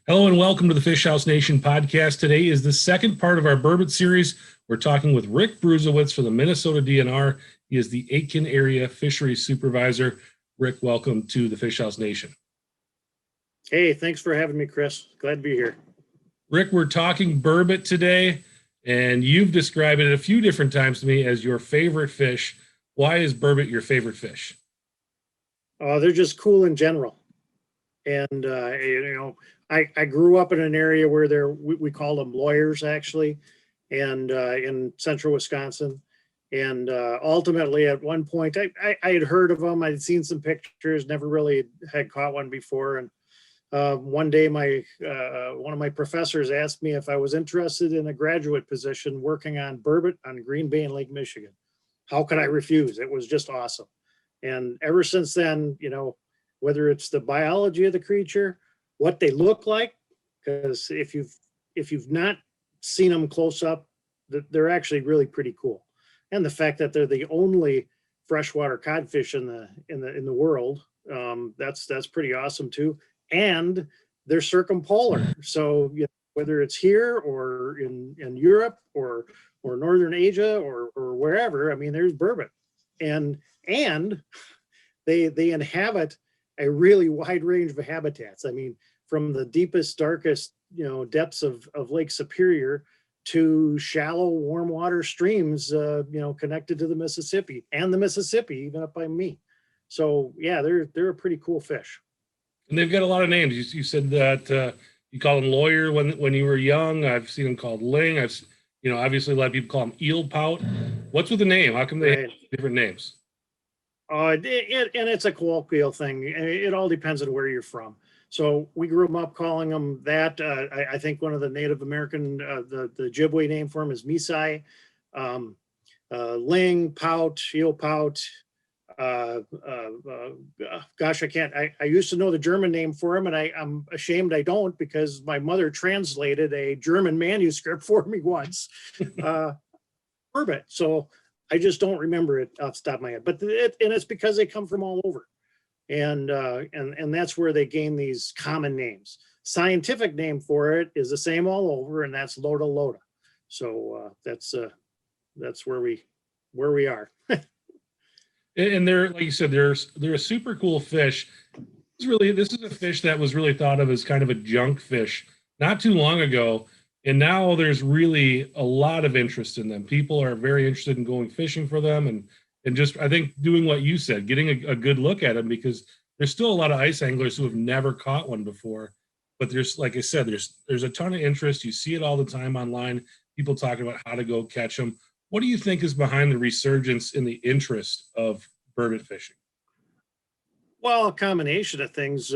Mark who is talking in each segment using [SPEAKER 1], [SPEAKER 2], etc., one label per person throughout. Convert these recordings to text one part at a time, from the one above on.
[SPEAKER 1] Hello and welcome to the Fish House Nation podcast. Today is the second part of our Burbot series. We're talking with Rick Bruesewitz for the Minnesota DNR. He is the Aitkin Area Fisheries Supervisor. Rick, welcome to the Fish House Nation.
[SPEAKER 2] Hey, thanks for having me, Chris. Glad to be here.
[SPEAKER 1] Rick, we're talking Burbot today, and you've described it a few different times to me as your favorite fish. Why is Burbot your favorite fish?
[SPEAKER 2] They're just cool in general. And, I grew up in an area where we call them lawyers, actually, and in central Wisconsin. And ultimately, at one point, I had heard of them. I'd seen some pictures, never really had caught one before. And one day, one of my professors asked me if I was interested in a graduate position working on Burbot on Green Bay and Lake Michigan. How could I refuse? It was just awesome. And ever since then, whether it's the biology of the creature, what they look like, because if you've not seen them close up, they're actually really pretty cool. And the fact that they're the only freshwater codfish in the world, that's pretty awesome too. And they're circumpolar, so whether it's here or in Europe or Northern Asia or wherever, I mean, there's Burbot, and they inhabit a really wide range of habitats. I mean, from the deepest, darkest, depths of Lake Superior to shallow, warm water streams, connected to the Mississippi even up by me. So yeah, they're a pretty cool fish.
[SPEAKER 1] And they've got a lot of names. You said that you call them lawyer when you were young. I've seen them called ling. Obviously a lot of people call them eelpout. What's with the name? How come they have different names?
[SPEAKER 2] And it's a colloquial thing. It all depends on where you're from. So we grew up calling them that. I think one of the Native American, the Ojibwe name for them is Misai, ling, pout, eel pout. Gosh, I used to know the German name for him, and I'm ashamed I don't, because my mother translated a German manuscript for me once. Burbot. So I just don't remember it off the top of my head, but it's because they come from all over, and that's where they gain these common names. Scientific name for it is the same all over, and that's Loda loda. So that's where we are.
[SPEAKER 1] And they're, like you said, they're a super cool fish. This is a fish that was really thought of as kind of a junk fish not too long ago. And now there's really a lot of interest in them. People are very interested in going fishing for them and just, I think, doing what you said, getting a good look at them, because there's still a lot of ice anglers who have never caught one before. But there's, like I said, there's a ton of interest. You see it all the time online, people talking about how to go catch them. What do you think is behind the resurgence in the interest of Burbot fishing?
[SPEAKER 2] Well, a combination of things.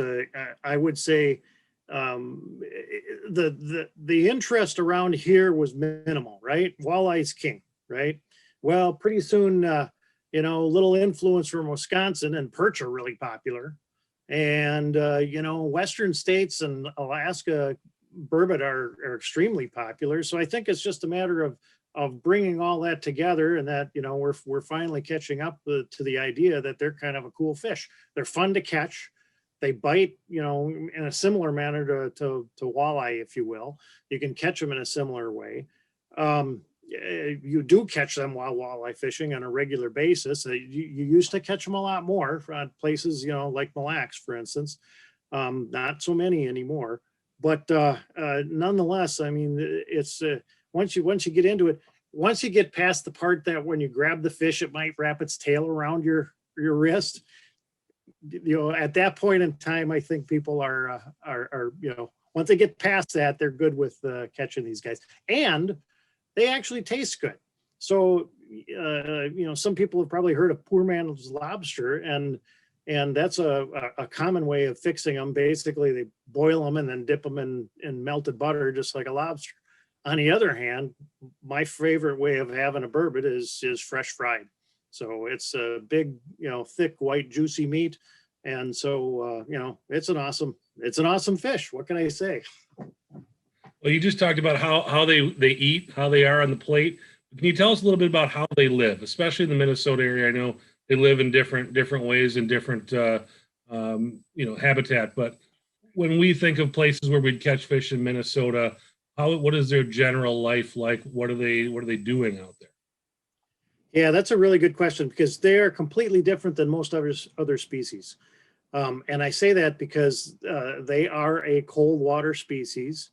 [SPEAKER 2] I would say the interest around here was minimal, right? Walleye's king, right? Well, pretty soon, little influence from Wisconsin, and perch are really popular. And, Western states and Alaska, Burbot are extremely popular. So I think it's just a matter of bringing all that together, and that, we're finally catching up to the idea that they're kind of a cool fish. They're fun to catch. They bite, in a similar manner to walleye, if you will. You can catch them in a similar way. You do catch them while walleye fishing on a regular basis. You used to catch them a lot more on places, like Mille Lacs, for instance. Not so many anymore. But nonetheless, I mean, it's once you get into it, once you get past the part that when you grab the fish, it might wrap its tail around your wrist. At that point in time, I think people are once they get past that, they're good with catching these guys, and they actually taste good. So some people have probably heard of poor man's lobster, and that's a common way of fixing them. Basically, they boil them and then dip them in melted butter, just like a lobster. On the other hand, my favorite way of having a Burbot is fresh fried. So it's a big, thick, white, juicy meat. And so, it's an awesome fish. What can I say?
[SPEAKER 1] Well, you just talked about how they eat, how they are on the plate. Can you tell us a little bit about how they live, especially in the Minnesota area? I know they live in different ways in different habitat, but when we think of places where we'd catch fish in Minnesota, what is their general life like? What are they doing out there?
[SPEAKER 2] Yeah, that's a really good question because they are completely different than most other species. And I say that because they are a cold water species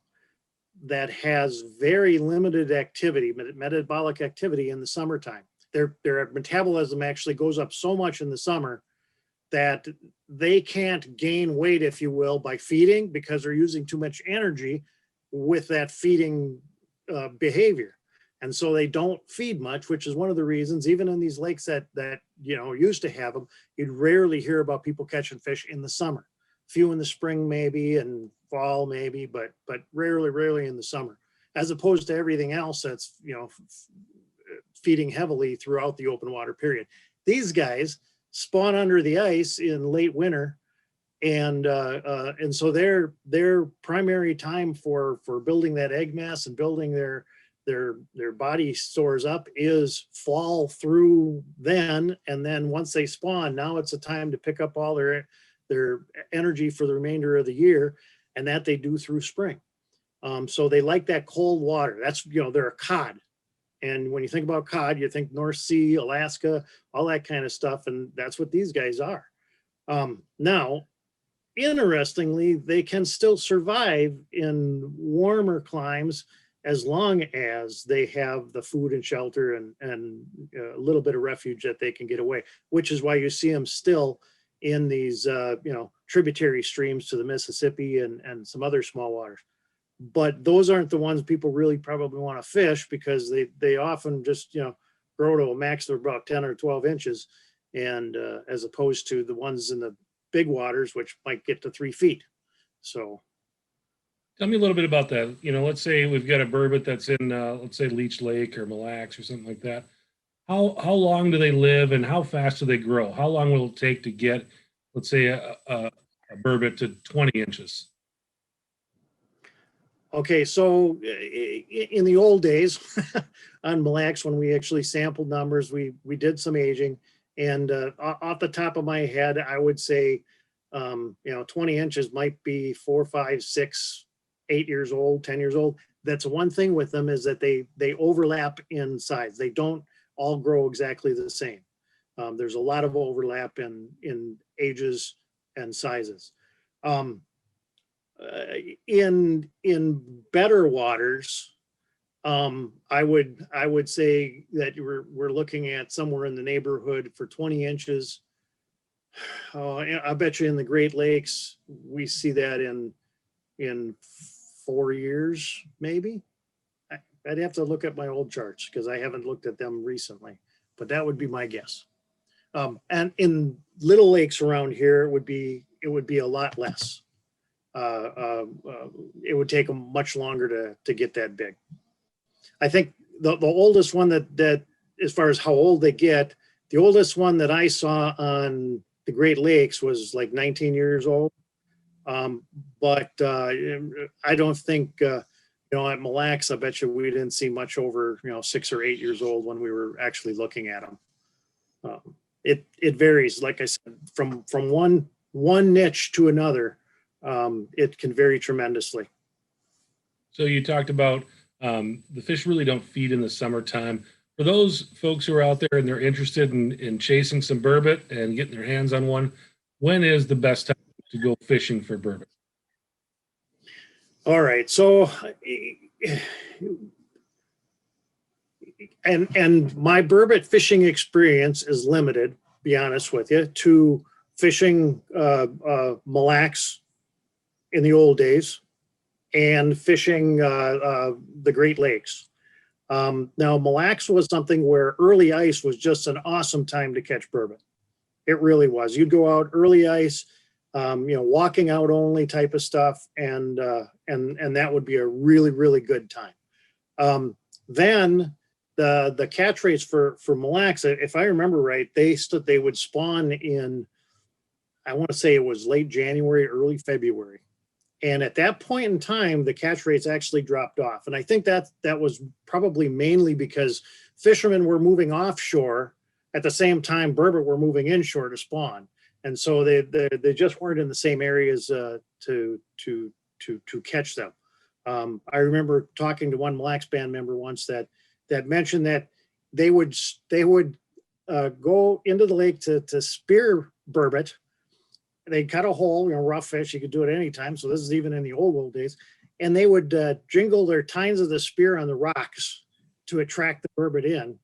[SPEAKER 2] that has very limited activity, metabolic activity in the summertime. Their metabolism actually goes up so much in the summer that they can't gain weight, if you will, by feeding because they're using too much energy with that feeding behavior. And so they don't feed much, which is one of the reasons, even in these lakes that used to have them, you'd rarely hear about people catching fish in the summer. Few in the spring maybe, and fall maybe, but rarely in the summer, as opposed to everything else that's feeding heavily throughout the open water period. These guys spawn under the ice in late winter, and so their primary time for building that egg mass and building their body stores up is fall through then, and then once they spawn, now it's a time to pick up all their energy for the remainder of the year, and that they do through spring. So they like that cold water. That's, they're a cod. And when you think about cod, you think North Sea, Alaska, all that kind of stuff. And that's what these guys are. Now, interestingly, they can still survive in warmer climes as long as they have the food and shelter and a little bit of refuge that they can get away, which is why you see them still in these, tributary streams to the Mississippi and some other small waters. But those aren't the ones people really probably want to fish because they often just, grow to a max of about 10 or 12 inches. And as opposed to the ones in the big waters, which might get to 3 feet. So.
[SPEAKER 1] Tell me a little bit about that. Let's say we've got a burbot that's in, let's say Leech Lake or Mille Lacs or something like that. How long do they live and how fast do they grow? How long will it take to get, let's say, a burbot to 20 inches?
[SPEAKER 2] Okay, so in the old days on Mille Lacs, when we actually sampled numbers, we did some aging, and off the top of my head, I would say, 20 inches might be 4, 5, 6, 8 years old, 10 years old. That's one thing with them is that they overlap in size. They don't all grow exactly the same. There's a lot of overlap in ages and sizes. In better waters, I would say that we're looking at somewhere in the neighborhood for 20 inches. I bet you in the Great Lakes we see that in 4 years maybe. I'd have to look at my old charts because I haven't looked at them recently, but that would be my guess. And in little lakes around here, it would be a lot less. It would take them much longer to get that big. I think the oldest one that as far as how old they get, the oldest one that I saw on the Great Lakes was like 19 years old. But I don't think, at Mille Lacs, I bet you we didn't see much over, 6 or 8 years old when we were actually looking at them. It varies, like I said, from one niche to another. It can vary tremendously.
[SPEAKER 1] So you talked about the fish really don't feed in the summertime. For those folks who are out there and they're interested in chasing some burbot and getting their hands on one, when is the best time to go fishing for burbot?
[SPEAKER 2] All right. So, and my burbot fishing experience is limited, be honest with you, to fishing Mille Lacs in the old days and fishing the Great Lakes. Now, Mille Lacs was something where early ice was just an awesome time to catch burbot. It really was. You'd go out early ice, walking out only type of stuff, and that would be a really, really good time. Then the catch rates for Mille Lacs, if I remember right, they would spawn in, I want to say it was late January, early February. And at that point in time, the catch rates actually dropped off. And I think that was probably mainly because fishermen were moving offshore at the same time burbot were moving inshore to spawn. And so they just weren't in the same areas to catch them. I remember talking to one Mille Lacs band member once that mentioned that they would go into the lake to spear burbot. They'd cut a hole, rough fish. You could do it anytime. So this is even in the old days. And they would jingle their tines of the spear on the rocks to attract the burbot in.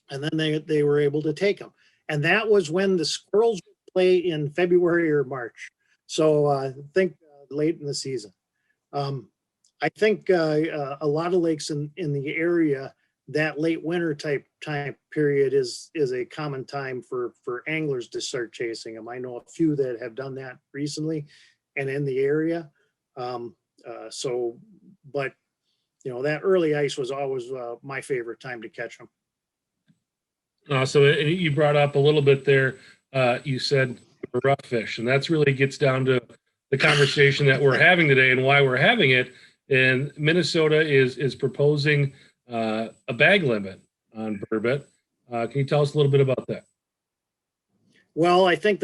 [SPEAKER 2] And then they were able to take them. And that was when the squirrels would play in February or March. So I think late in the season. I think a lot of lakes in the area, that late winter time period is a common time for anglers to start chasing them. I know a few that have done that recently and in the area. But that early ice was always my favorite time to catch them.
[SPEAKER 1] So you brought up a little bit there. You said rough fish, and that's really gets down to the conversation that we're having today and why we're having it. And Minnesota is proposing a bag limit on burbot. Can you tell us a little bit about that?
[SPEAKER 2] Well, I think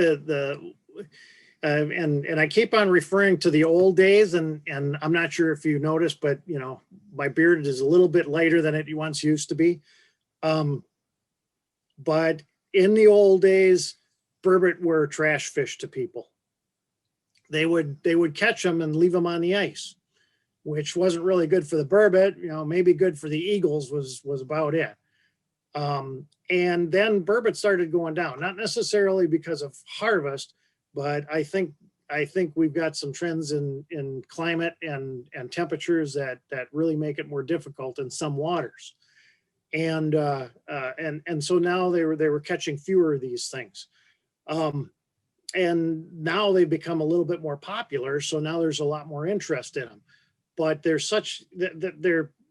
[SPEAKER 2] and I keep on referring to the old days, and I'm not sure if you noticed, but my beard is a little bit lighter than it once used to be. But in the old days, burbot were trash fish to people. They would catch them and leave them on the ice, which wasn't really good for the burbot. Maybe good for the eagles was about it. And then burbot started going down, not necessarily because of harvest, but I think we've got some trends in climate and temperatures that really make it more difficult in some waters. And so now they were catching fewer of these things. And now they've become a little bit more popular. So now there's a lot more interest in them, but they're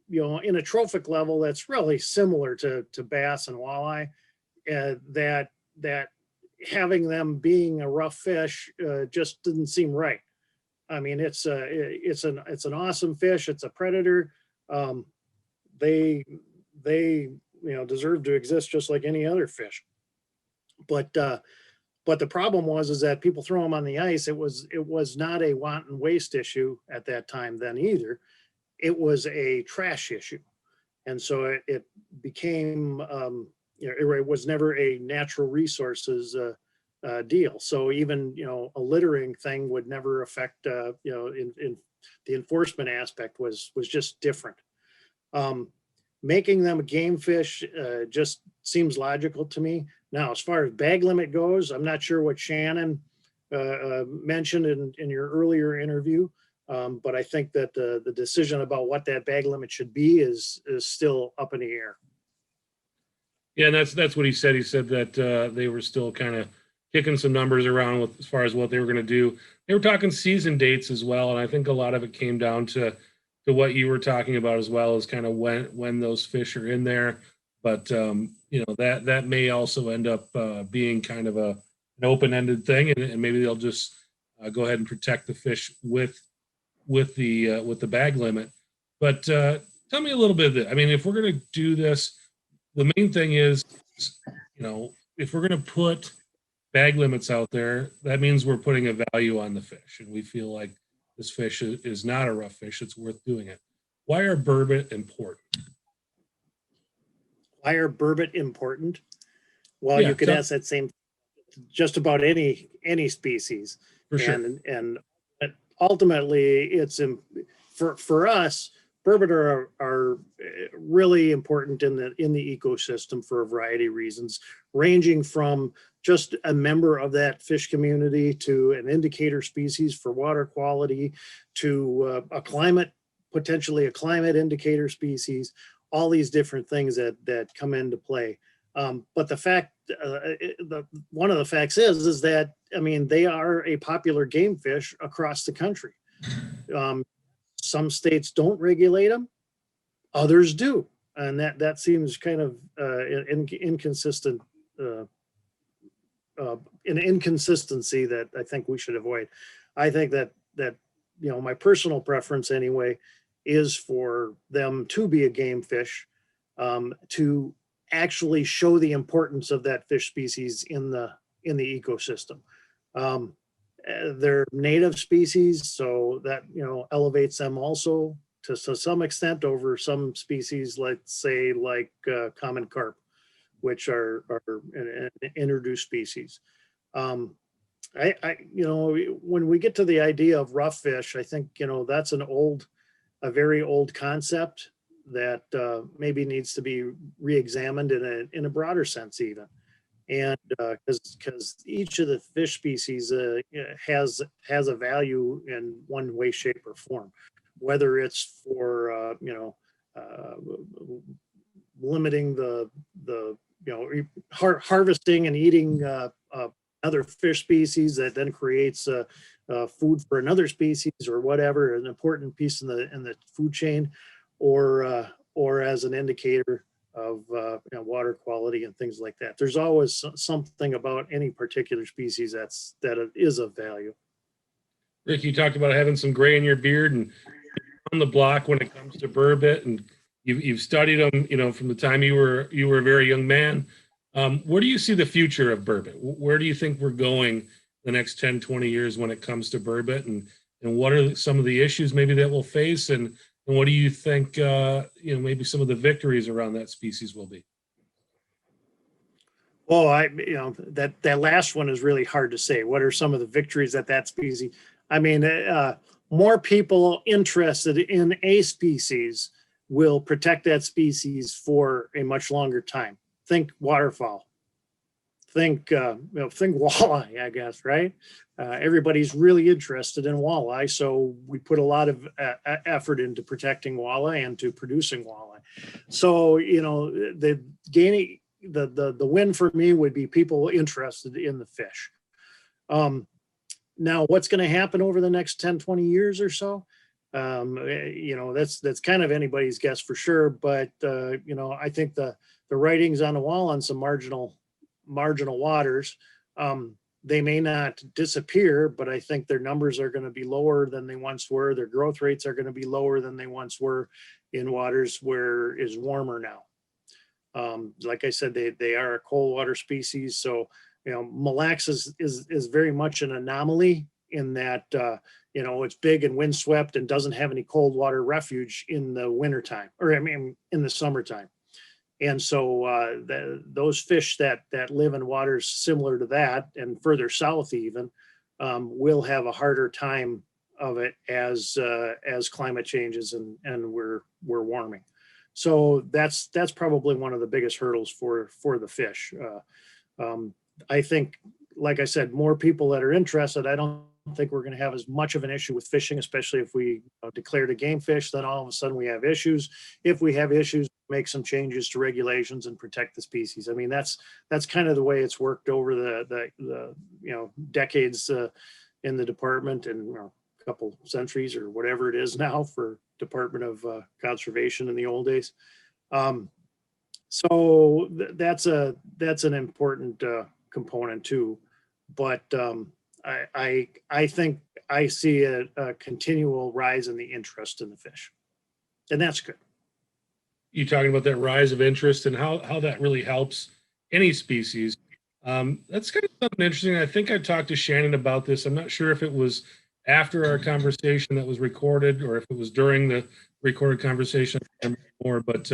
[SPEAKER 2] in a trophic level that's really similar to bass and walleye, that having them being a rough fish just didn't seem right. I mean, it's an awesome fish. It's a predator. They deserve to exist just like any other fish. But the problem was that people throw them on the ice. It was not a wanton waste issue at that time then either. It was a trash issue. And so it became, it was never a natural resources deal. So even, a littering thing would never affect, in the enforcement aspect was just different. Making them a game fish just seems logical to me. Now, as far as bag limit goes, I'm not sure what Shannon mentioned in your earlier interview, but I think that the decision about what that bag limit should be is still up in the air.
[SPEAKER 1] Yeah, and that's what he said. He said that they were still kind of kicking some numbers around as far as what they were going to do. They were talking season dates as well, and I think a lot of it came down to what you were talking about as well, as kind of when those fish are in there. But that may also end up being kind of an open-ended thing, and maybe they'll just go ahead and protect the fish with the bag limit. But tell me a little bit of that. I mean, if we're going to do this, the main thing is, if we're going to put bag limits out there, that means we're putting a value on the fish, and we feel like this fish is not a rough fish. It's worth doing it. Why are burbot important?
[SPEAKER 2] Why are burbot important? Well, you could ask that same just about any species.
[SPEAKER 1] For sure.
[SPEAKER 2] And ultimately, it's for us. Burbot are really important in the ecosystem for a variety of reasons, ranging from just a member of that fish community to an indicator species for water quality to potentially a climate indicator species, all these different things that come into play. But the fact, one of the facts is that, I mean, they are a popular game fish across the country. Some states don't regulate them, others do. And that seems kind of inconsistent, an inconsistency that I think we should avoid. I think that my personal preference anyway is for them to be a game fish, to actually show the importance of that fish species in the ecosystem. they're native species, so that, you know, elevates them also to some extent over some species, let's say like common carp, which are an introduced species. You know, when we get to the idea of rough fish, I think, you know, that's a very old concept that maybe needs to be re-examined in a broader sense even. And because each of the fish species has a value in one way, shape, or form, whether it's for limiting the you know harvesting and eating other fish species that then creates food for another species or whatever, an important piece in the food chain, or as an indicator of you know, water quality and things like that. There's always something about any particular species that is of value.
[SPEAKER 1] Rick, you talked about having some gray in your beard and on the block when it comes to burbot, and you've studied them, you know, from the time you were a very young man. Where do you see the future of burbot? Where do you think we're going the next 10, 20 years when it comes to burbot, and what are some of the issues maybe that we'll face, and what do you think, you know, maybe some of the victories around that species will be?
[SPEAKER 2] Well, you know, that last one is really hard to say. What are some of the victories at that species? I mean, more people interested in a species will protect that species for a much longer time. Think waterfowl. Think think walleye, I guess, right? Everybody's really interested in walleye, so we put a lot of effort into protecting walleye and to producing walleye. So, you know, the gaining the win for me would be people interested in the fish. Now, what's going to happen over the next 10, 20 years or so? You know, that's kind of anybody's guess for sure. But, you know, I think the writing's on the wall on some marginal waters. They may not disappear, but I think their numbers are going to be lower than they once were. Their growth rates are going to be lower than they once were in waters where is warmer now. Like I said, they are a cold water species. So, you know, Mille Lacs is very much an anomaly in that, you know, it's big and windswept and doesn't have any cold water refuge in the wintertime, or I mean, in the summertime. And so those fish that live in waters similar to that and further south even will have a harder time of it as climate changes and we're warming. So that's probably one of the biggest hurdles for the fish. I think, like I said, more people that are interested. I don't think we're going to have as much of an issue with fishing, especially if we declare a game fish. Then all of a sudden we have issues. If we have issues, make some changes to regulations and protect the species. I mean, that's kind of the way it's worked over the you know, decades in the department, and you know, a couple centuries or whatever it is now for Department of Conservation in the old days. So that's an important component too. But I think I see a continual rise in the interest in the fish, and that's good.
[SPEAKER 1] You talking about that rise of interest and how that really helps any species. That's kind of something interesting. I think I talked to Shannon about this. I'm not sure if it was after our conversation that was recorded or if it was during the recorded conversation more, but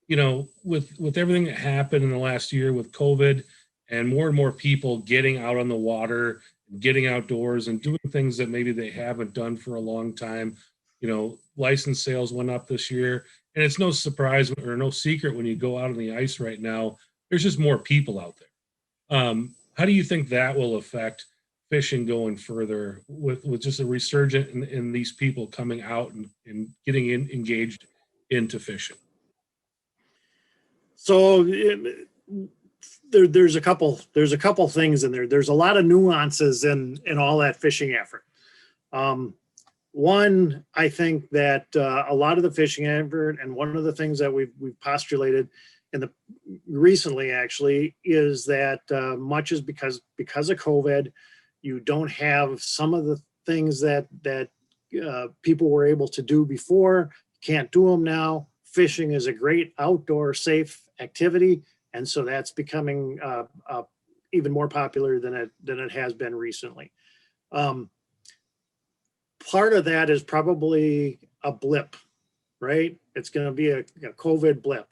[SPEAKER 1] you know, with everything that happened in the last year with COVID and more people getting out on the water, getting outdoors and doing things that maybe they haven't done for a long time, you know, license sales went up this year. And it's no surprise or no secret when you go out on the ice right now, there's just more people out there. How do you think that will affect fishing going further with just a resurgent in these people coming out and getting engaged into fishing?
[SPEAKER 2] So there's a couple things in there. There's a lot of nuances in all that fishing effort. One, I think that a lot of the fishing effort, and one of the things that we've postulated recently actually, is that much is because of COVID, you don't have some of the things that people were able to do before. Can't do them now. Fishing is a great outdoor safe activity, and so that's becoming even more popular than it has been recently. Um, Part of that is probably a blip, right? It's going to be a COVID blip,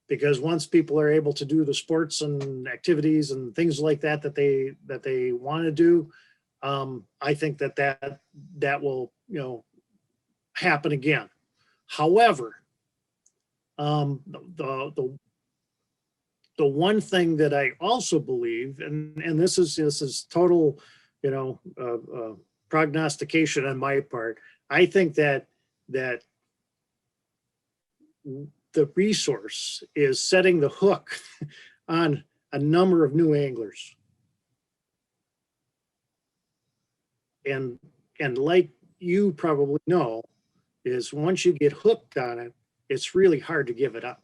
[SPEAKER 2] because once people are able to do the sports and activities and things like that that they want to do, I think that will happen again. However, the one thing that I also believe, and this is total, prognostication on my part. I think that the resource is setting the hook on a number of new anglers. And like you probably know, is once you get hooked on it, it's really hard to give it up.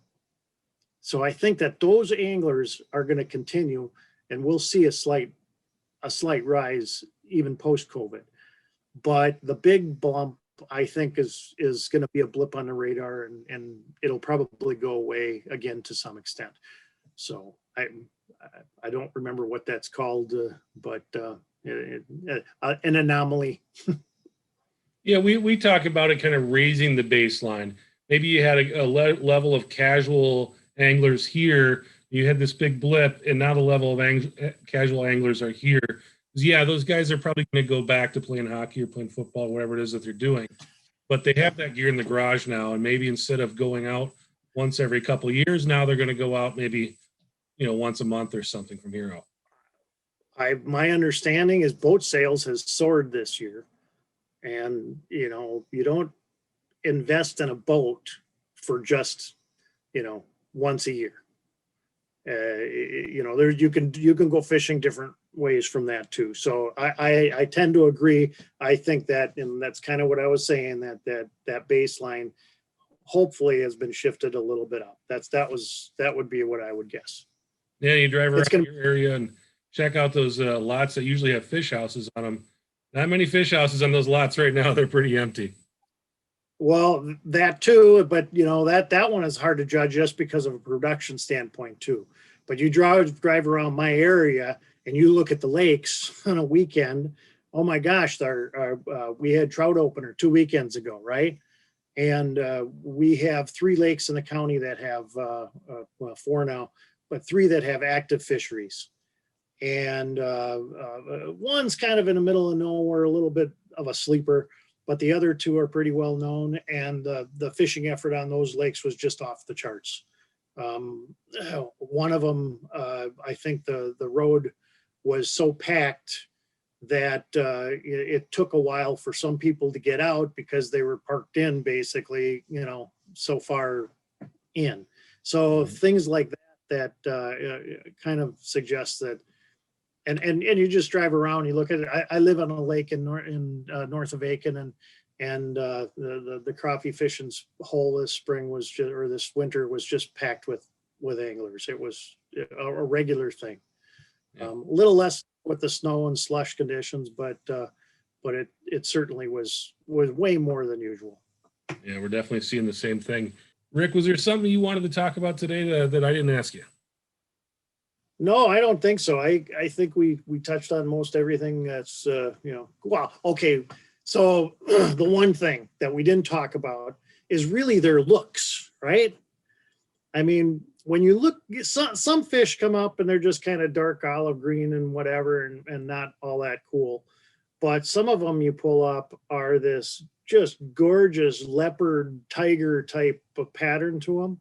[SPEAKER 2] So I think that those anglers are going to continue, and we'll see a slight rise even post-COVID. But the big bump, I think, is going to be a blip on the radar, and it'll probably go away again to some extent. So I don't remember what that's called, but an anomaly.
[SPEAKER 1] Yeah, we talk about it kind of raising the baseline. Maybe you had a level of casual anglers here, you had this big blip, and now the level of casual anglers are here. Yeah, those guys are probably going to go back to playing hockey or playing football, whatever it is that they're doing. But they have that gear in the garage now, and maybe instead of going out once every couple of years, now they're going to go out maybe, once a month or something from here out.
[SPEAKER 2] My understanding is boat sales has soared this year, and you don't invest in a boat for just once a year. There you can go fishing different ways from that too. So I tend to agree. I think that, and that's kind of what I was saying, that baseline hopefully has been shifted a little bit up. That would be what I would guess.
[SPEAKER 1] Yeah, you drive around your area and check out those lots that usually have fish houses on them. Not many fish houses on those lots right now. They're pretty empty.
[SPEAKER 2] Well, that too, but that one is hard to judge just because of a production standpoint too. But you drive around my area and you look at the lakes on a weekend. Oh my gosh, we had trout opener 2 weekends ago, right? And we have 3 lakes in the county that have 4 now, but 3 that have active fisheries. And one's kind of in the middle of nowhere, a little bit of a sleeper, but the other 2 are pretty well known, and the fishing effort on those lakes was just off the charts. One of them, I think the road was so packed that it took a while for some people to get out because they were parked in basically, so far in. So things like that kind of suggests that. And you just drive around, you look at it. I live on a lake in north of Aiken, and the crappie fishing hole this winter was just packed with anglers. It was a regular thing. Yeah. A little less with the snow and slush conditions, but it certainly was way more than usual.
[SPEAKER 1] Yeah, we're definitely seeing the same thing. Rick, was there something you wanted to talk about today that I didn't ask you?
[SPEAKER 2] No, I don't think so. I think we touched on most everything that's, well, okay. So the one thing that we didn't talk about is really their looks, right? I mean, when you look, some fish come up and they're just kind of dark olive green and whatever, and not all that cool. But some of them you pull up are this just gorgeous leopard tiger type of pattern to them.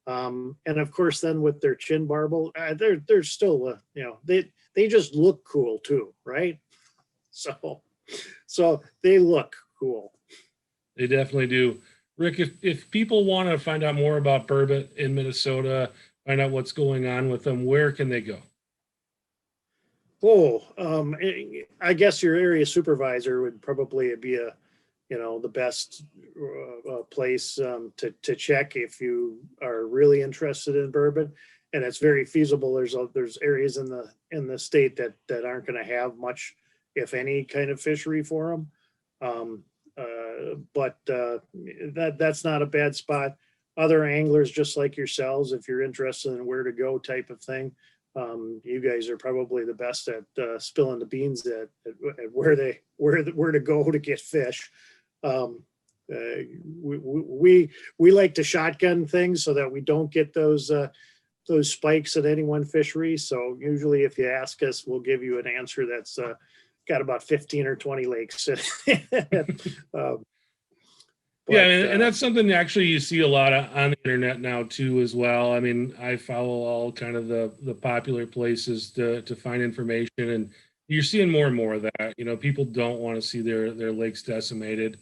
[SPEAKER 2] And of course, then with their chin barbel, they're still, they just look cool too, right? So they look cool.
[SPEAKER 1] They definitely do. Rick, if people want to find out more about Burbot in Minnesota, find out what's going on with them, where can they go?
[SPEAKER 2] I guess your area supervisor would probably be the best place to check if you are really interested in Burbot, and it's very feasible. There's areas in the state that aren't going to have much, if any, kind of fishery for them. But that's not a bad spot. Other anglers just like yourselves, if you're interested in where to go type of thing, You guys are probably the best at spilling the beans at where to go to get fish. We like to shotgun things so that we don't get those spikes at any one fishery. So usually if you ask us, we'll give you an answer that's got about 15 or 20 lakes.
[SPEAKER 1] Yeah, and that's something actually you see a lot of on the internet now too, as well. I mean, I follow all kind of the popular places to find information, and you're seeing more and more of that. You know, people don't want to see their lakes decimated,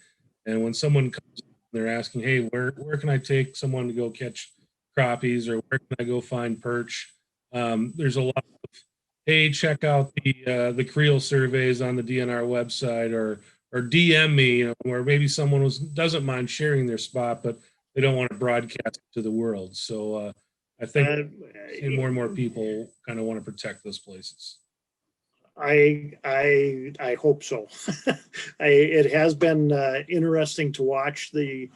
[SPEAKER 1] and when someone comes, they're asking, "Hey, where can I take someone to go catch crappies, or where can I go find perch?" There's a lot of, "Hey, check out the creel surveys on the DNR website," or DM me, you know, where maybe someone doesn't mind sharing their spot, but they don't want to broadcast it to the world. So I think more and more people kind of want to protect those places.
[SPEAKER 2] I hope so. It has been interesting to watch the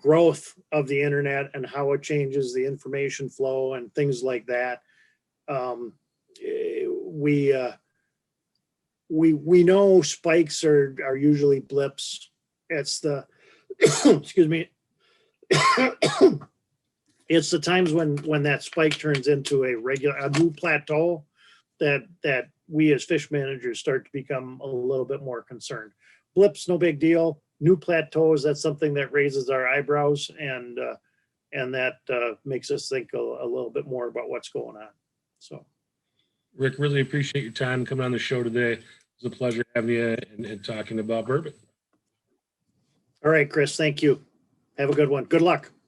[SPEAKER 2] growth of the internet and how it changes the information flow and things like that. We know spikes are usually blips. It's the excuse me. It's the times when that spike turns into a new plateau that we as fish managers start to become a little bit more concerned. Blips, no big deal. New plateaus, that's something that raises our eyebrows and that makes us think a little bit more about what's going on. So,
[SPEAKER 1] Rick, really appreciate your time coming on the show today. It was a pleasure having you and talking about burbot.
[SPEAKER 2] All right, Chris, thank you. Have a good one. Good luck.